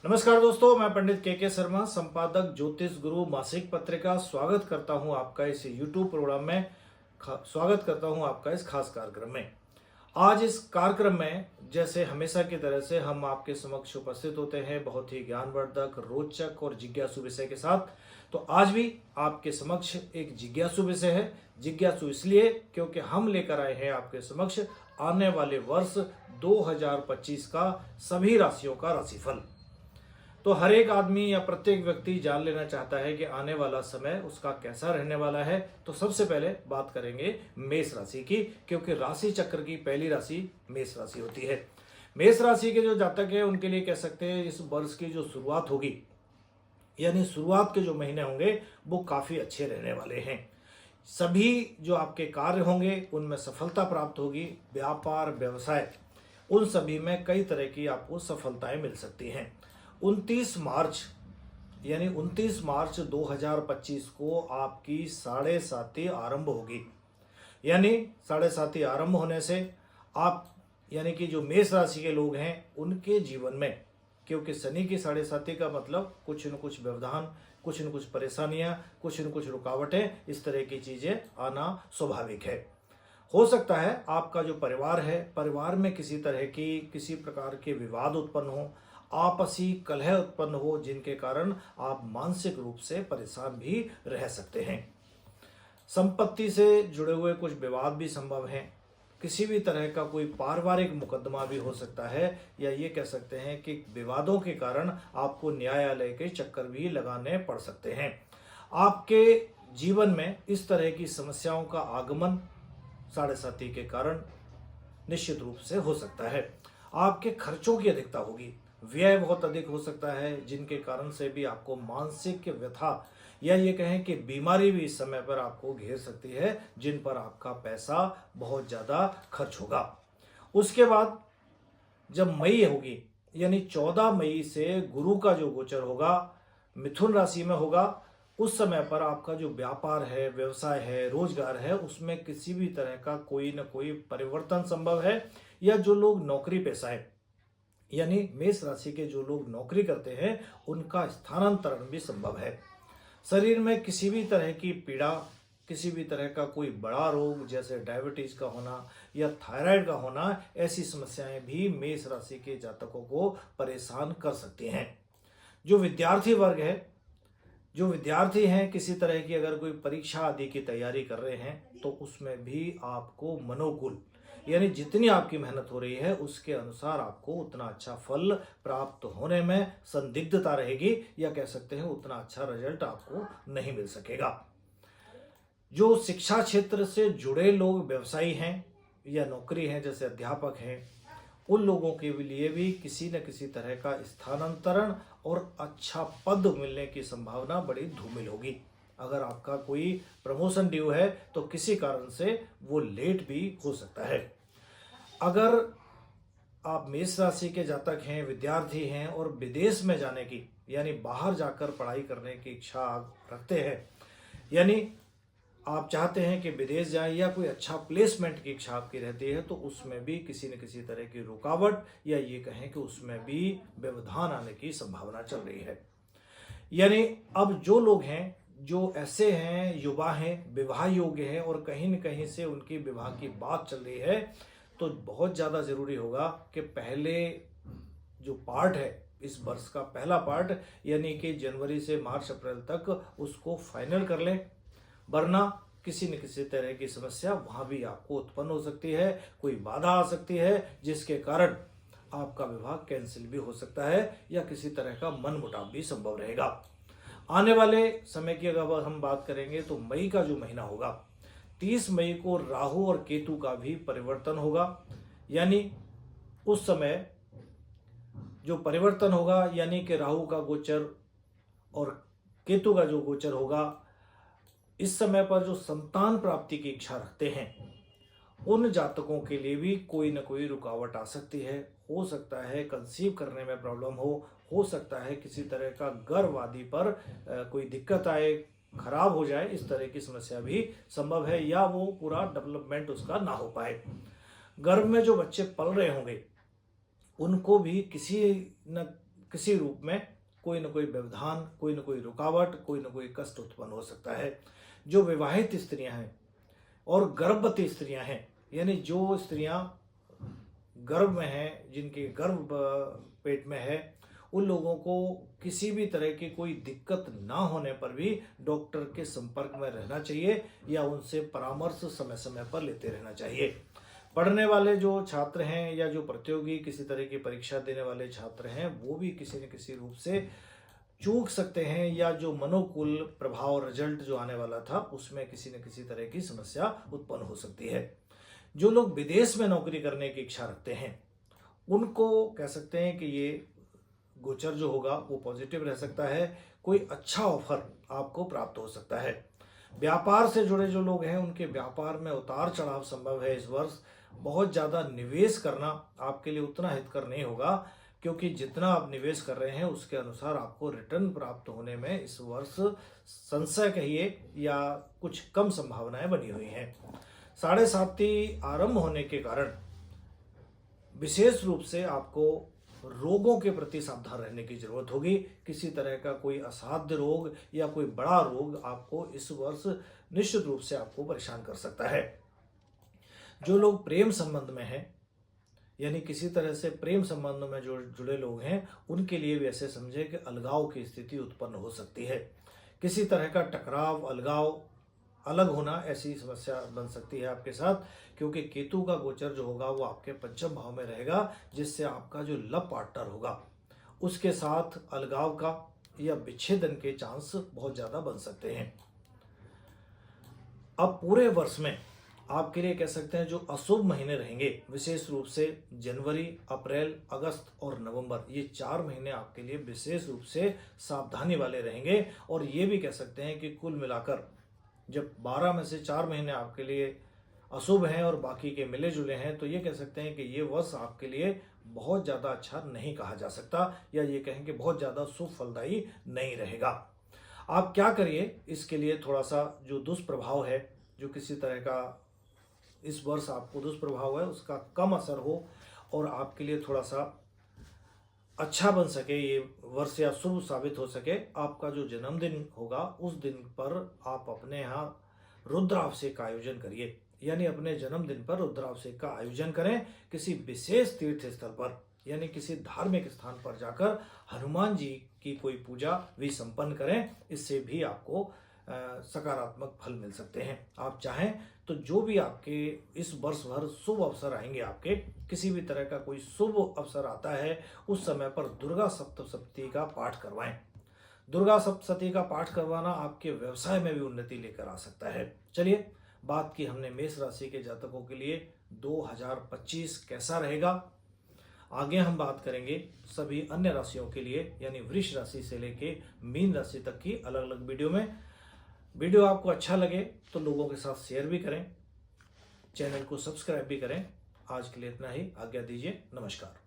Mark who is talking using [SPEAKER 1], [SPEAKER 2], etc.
[SPEAKER 1] नमस्कार दोस्तों, मैं पंडित के शर्मा, संपादक ज्योतिष गुरु मासिक पत्रिका स्वागत करता हूं आपका इस YouTube प्रोग्राम में। स्वागत करता हूं आपका इस खास कार्यक्रम में। आज इस कार्यक्रम में जैसे हमेशा की तरह से हम आपके समक्ष उपस्थित होते हैं बहुत ही ज्ञानवर्धक, रोचक और जिज्ञासु विषय के साथ। तो आज भी आपके समक्ष एक जिज्ञासु विषय है। जिज्ञासु इसलिए क्योंकि हम लेकर आए हैं आपके समक्ष आने वाले वर्ष 2025 का सभी राशियों का राशिफल। तो हर एक आदमी या प्रत्येक व्यक्ति जान लेना चाहता है कि आने वाला समय उसका कैसा रहने वाला है। तो सबसे पहले बात करेंगे मेष राशि की, क्योंकि राशि चक्र की पहली राशि मेष राशि होती है। मेष राशि के जो जातक है उनके लिए कह सकते हैं इस वर्ष की जो शुरुआत होगी, यानी शुरुआत के जो महीने होंगे वो काफी अच्छे रहने वाले हैं। सभी जो आपके कार्य होंगे उनमें सफलता प्राप्त होगी। व्यापार, व्यवसाय, उन सभी में कई तरह की आपको सफलताएं मिल सकती हैं। 29 मार्च 2025 को आपकी साढ़े साती आरंभ होगी। यानी साढ़े साती आरंभ होने से आप यानी कि जो मेष राशि के लोग हैं उनके जीवन में, क्योंकि शनि की साढ़े साती का मतलब कुछ न कुछ व्यवधान, कुछ न कुछ परेशानियां, कुछ न कुछ रुकावटें, इस तरह की चीजें आना स्वाभाविक है। हो सकता है आपका जो परिवार है, परिवार में किसी तरह की किसी प्रकार के विवाद उत्पन्न हो, आपसी कलह उत्पन्न हो, जिनके कारण आप मानसिक रूप से परेशान भी रह सकते हैं। संपत्ति से जुड़े हुए कुछ विवाद भी संभव हैं। किसी भी तरह का कोई पारिवारिक मुकदमा भी हो सकता है, या ये कह सकते हैं कि विवादों के कारण आपको न्यायालय के चक्कर भी लगाने पड़ सकते हैं। आपके जीवन में इस तरह की समस्याओं का आगमन साढ़े साती के कारण निश्चित रूप से हो सकता है। आपके खर्चों की अधिकता होगी, व्यय बहुत अधिक हो सकता है, जिनके कारण से भी आपको मानसिक व्यथा या ये कहें कि बीमारी भी इस समय पर आपको घेर सकती है, जिन पर आपका पैसा बहुत ज्यादा खर्च होगा। उसके बाद जब मई होगी, यानी 14 मई से गुरु का जो गोचर होगा मिथुन राशि में होगा, उस समय पर आपका जो व्यापार है, व्यवसाय है, रोजगार है, उसमें किसी भी तरह का कोई न कोई परिवर्तन संभव है। या जो लोग नौकरी पेशा है, यानी मेष राशि के जो लोग नौकरी करते हैं, उनका स्थानांतरण भी संभव है। शरीर में किसी भी तरह की पीड़ा, किसी भी तरह का कोई बड़ा रोग जैसे डायबिटीज का होना या थायराइड का होना, ऐसी समस्याएं भी मेष राशि के जातकों को परेशान कर सकती हैं। जो विद्यार्थी वर्ग है, जो विद्यार्थी हैं, किसी तरह की अगर कोई परीक्षा आदि की तैयारी कर रहे हैं, तो उसमें भी आपको मनोकुल, यानी जितनी आपकी मेहनत हो रही है उसके अनुसार आपको उतना अच्छा फल प्राप्त होने में संदिग्धता रहेगी, या कह सकते हैं उतना अच्छा रिजल्ट आपको नहीं मिल सकेगा। जो शिक्षा क्षेत्र से जुड़े लोग, व्यवसायी हैं या नौकरी हैं, जैसे अध्यापक हैं, उन लोगों के लिए भी किसी न किसी तरह का स्थानांतरण और अच्छा पद मिलने की संभावना बड़ी धूमिल होगी। अगर आपका कोई प्रमोशन ड्यू है तो किसी कारण से वो लेट भी हो सकता है। अगर आप मेष राशि के जातक हैं, विद्यार्थी हैं और विदेश में जाने की, यानी बाहर जाकर पढ़ाई करने की इच्छा रखते हैं, यानी आप चाहते हैं कि विदेश जाएं या कोई अच्छा प्लेसमेंट की इच्छा आपकी रहती है, तो उसमें भी किसी न किसी तरह की रुकावट या ये कहें कि उसमें भी व्यवधान आने की संभावना चल रही है। यानी अब जो लोग हैं, जो ऐसे हैं, युवा हैं, विवाह योग्य हैं और कहीं न कहीं से उनकी विवाह की बात चल रही है, तो बहुत ज़्यादा ज़रूरी होगा कि पहले जो पार्ट है, इस वर्ष का पहला पार्ट, यानी कि जनवरी से मार्च अप्रैल तक उसको फाइनल कर लें, वरना किसी न किसी तरह की समस्या वहां भी आपको उत्पन्न हो सकती है। कोई बाधा आ सकती है जिसके कारण आपका विवाह कैंसिल भी हो सकता है, या किसी तरह का मनमुटाव भी संभव रहेगा। आने वाले समय की अगर हम बात करेंगे तो मई का जो महीना होगा, 30 मई को राहु और केतु का भी परिवर्तन होगा। यानी उस समय जो परिवर्तन होगा, यानी कि राहु का गोचर और केतु का जो गोचर होगा, इस समय पर जो संतान प्राप्ति की इच्छा रखते हैं उन जातकों के लिए भी कोई न कोई रुकावट आ सकती है। हो सकता है कंसीव करने में प्रॉब्लम हो सकता है किसी तरह का गर्भ आदि पर कोई दिक्कत आए, खराब हो जाए, इस तरह की समस्या भी संभव है, या वो पूरा डेवलपमेंट उसका ना हो पाए। गर्भ में जो बच्चे पल रहे होंगे उनको भी किसी न किसी रूप में कोई न कोई व्यवधान, कोई न कोई रुकावट, कोई न कोई कष्ट उत्पन्न हो सकता है। जो विवाहित स्त्रियां हैं और गर्भवती स्त्रियां हैं, यानी जो स्त्रियां गर्भ में हैं, जिनके गर्भ पेट में है, उन लोगों को किसी भी तरह की कोई दिक्कत ना होने पर भी डॉक्टर के संपर्क में रहना चाहिए या उनसे परामर्श समय समय पर लेते रहना चाहिए। पढ़ने वाले जो छात्र हैं या जो प्रतियोगी किसी तरह की परीक्षा देने वाले छात्र हैं, वो भी किसी न किसी रूप से चूक सकते हैं, या जो मनोकूल प्रभाव रिजल्ट जो आने वाला था उसमें किसी न किसी तरह की समस्या उत्पन्न हो सकती है। जो लोग विदेश में नौकरी करने की इच्छा रखते हैं, उनको कह सकते हैं कि ये गोचर जो होगा वो पॉजिटिव रह सकता है। कोई अच्छा ऑफर आपको प्राप्त हो सकता है। व्यापार से जुड़े जो लोग हैं, उनके व्यापार में उतार चढ़ाव संभव है इस वर्ष। बहुत ज़्यादा निवेश करना आपके लिए उतना हितकर नहीं होगा, क्योंकि जितना आप निवेश कर रहे हैं उसके अनुसार आपको रिटर्न प्राप्त होने में इस वर्ष संशय कहिए या कुछ कम संभावनाएं बनी हुई हैं। 7.5 आरंभ होने के कारण विशेष रूप से आपको रोगों के प्रति सावधान रहने की जरूरत होगी। किसी तरह का कोई असाध्य रोग या कोई बड़ा रोग आपको इस वर्ष निश्चित रूप से आपको परेशान कर सकता है। जो लोग प्रेम संबंध में हैं, यानी किसी तरह से प्रेम संबंध में जो जुड़े लोग हैं, उनके लिए भी ऐसे समझे कि अलगाव की स्थिति उत्पन्न हो सकती है। किसी तरह का टकराव, अलगाव, अलग होना, ऐसी समस्या बन सकती है आपके साथ, क्योंकि केतु का गोचर जो होगा वो आपके पंचम भाव में रहेगा, जिससे आपका जो लव पार्टनर होगा उसके साथ अलगाव का या विच्छेदन के चांस बहुत ज़्यादा बन सकते हैं। अब पूरे वर्ष में आपके लिए कह सकते हैं जो अशुभ महीने रहेंगे, विशेष रूप से जनवरी, अप्रैल, अगस्त और नवंबर, ये 4 महीने आपके लिए विशेष रूप से सावधानी वाले रहेंगे। और ये भी कह सकते हैं कि कुल मिलाकर जब 12 में से 4 महीने आपके लिए अशुभ हैं और बाकी के मिले जुले हैं, तो ये कह सकते हैं कि ये वर्ष आपके लिए बहुत ज़्यादा अच्छा नहीं कहा जा सकता, या ये कहें कि बहुत ज़्यादा शुभ फलदायी नहीं रहेगा। आप क्या करिए, इसके लिए थोड़ा सा जो दुष्प्रभाव है, जो किसी तरह का इस वर्ष आपको दुष्प्रभाव है, उसका कम असर हो और आपके लिए थोड़ा सा अच्छा बन सके ये वर्ष या शुभ साबित हो सके। आपका जो जन्मदिन होगा उस दिन पर आप अपने यहाँ रुद्राभिषेक का आयोजन करिए, यानी अपने जन्मदिन पर रुद्राभिषेक का आयोजन करें। किसी विशेष तीर्थ स्थल पर, यानी किसी धार्मिक स्थान पर जाकर हनुमान जी की कोई पूजा भी संपन्न करें। इससे भी आपको सकारात्मक फल मिल सकते हैं। आप चाहें तो जो भी आपके इस वर्ष भर शुभ अवसर आएंगे, आपके किसी भी तरह का कोई शुभ अवसर आता है, उस समय पर दुर्गा सप्तशती का पाठ करवाएं। दुर्गा सप्तशती का पाठ करवाना आपके व्यवसाय में भी उन्नति लेकर आ सकता है। चलिए, बात की हमने मेष राशि के जातकों के लिए 2025 कैसा रहेगा। आगे हम बात करेंगे सभी अन्य राशियों के लिए, यानी वृष राशि से लेके मीन राशि तक की अलग अलग वीडियो में। वीडियो आपको अच्छा लगे तो लोगों के साथ शेयर भी करें, चैनल को सब्सक्राइब भी करें। आज के लिए इतना ही, आज्ञा दीजिए, नमस्कार।